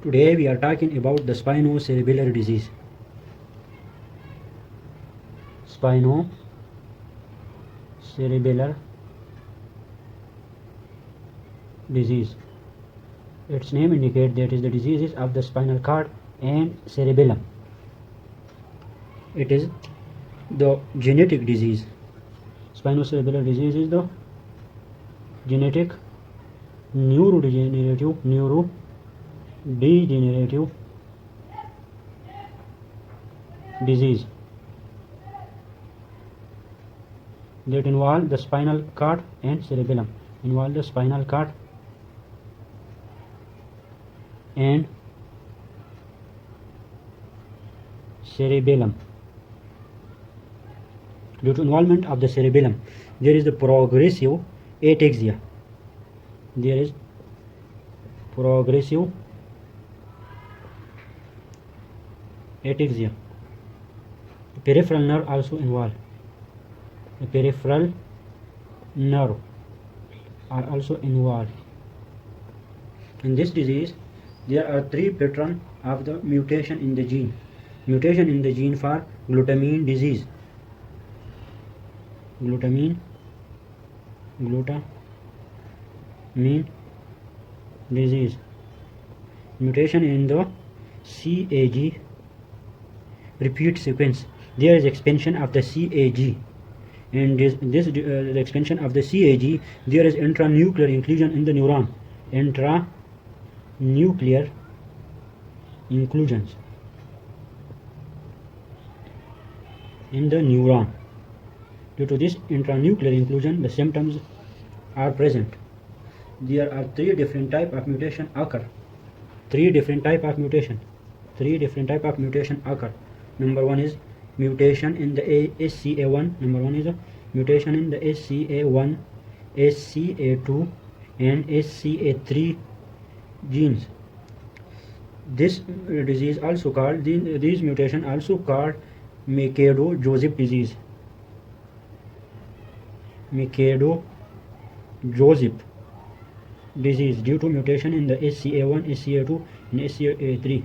Today we are talking about the spinocerebellar disease. Spinocerebellar disease. Its name indicates that is the diseases of the spinal cord and cerebellum. It is the genetic disease. Spinocerebellar disease is the genetic neurodegenerative disease that involve the spinal cord and cerebellum. Involve the spinal cord and cerebellum. Due to involvement of the cerebellum, there is the progressive ataxia. There is progressive ataxia. The peripheral nerve also involved. The peripheral nerve are also involved. In this disease, there are three patterns of the mutation in the gene. Mutation in the gene for glutamine disease. Glutamine disease. Mutation in the CAG repeat sequence. There is expansion of the CAG, and the expansion of the CAG, there is intranuclear inclusion in the neuron. Intranuclear inclusions in the neuron. Due to this intranuclear inclusion, the symptoms are present. There are three different types of mutation occur. Number one is mutation in the SCA1. Number one is a mutation in the SCA1, SCA2, and SCA3 genes. This disease also called these mutation also called Macedo-Joseph disease. Macedo-Joseph disease due to mutation in the SCA1, SCA2, and SCA3.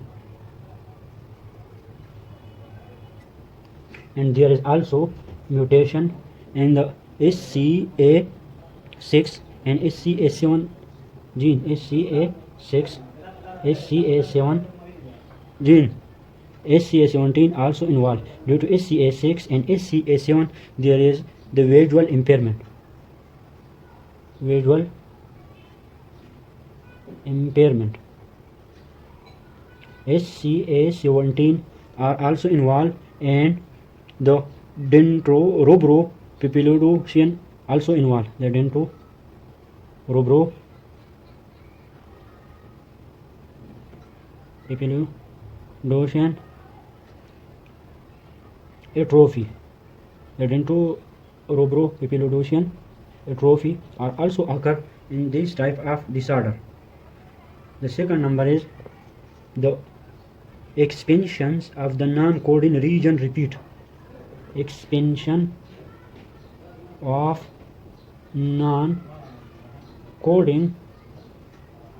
And there is also mutation in the SCA6 and SCA7 gene. SCA7 gene. SCA17 also involved. Due to SCA6 and SCA7, there is the visual impairment. SCA17 are also involved, and the dendrorubropapillodocian also involved. The dendrorubropapillodocian atrophy. The dendrorubropapillodocian atrophy are also occur in this type of disorder. The second number is the expansions of the non-coding region repeat. Expansion of non-coding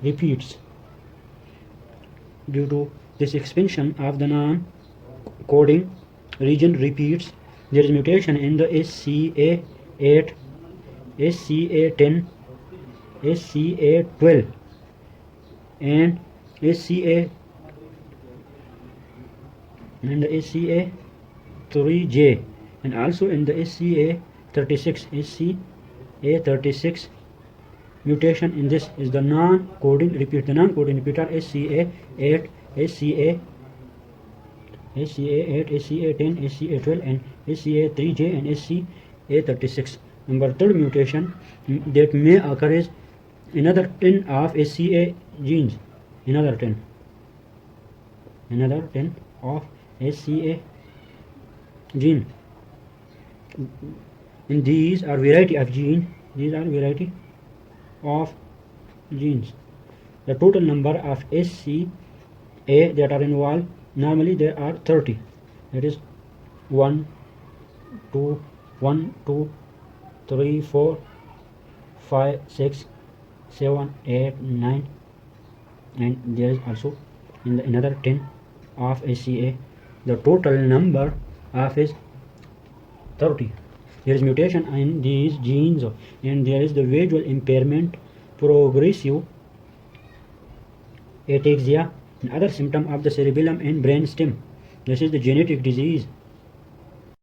repeats. Due to this expansion of the non-coding region repeats, there is mutation in the SCA8, SCA10, SCA12, and SCA3J, and also in the SCA36 mutation in this is the non-coding repeat. The non-coding repeat are SCA8, SCA8, SCA10, SCA12, and SCA3J and SCA36. Number third mutation that may occur is another 10 of SCA genes. Another 10 of SCA gene. And these are variety of genes. The total number of SCA that are involved, normally there are 30. That is 1, 2, 3, 4, 5, 6, 7, 8, 9, and there is also in another 10 of ACA. The total number of is 30. There is mutation in these genes and there is the visual impairment, progressive ataxia, and other symptom of the cerebellum and brainstem. This is the genetic disease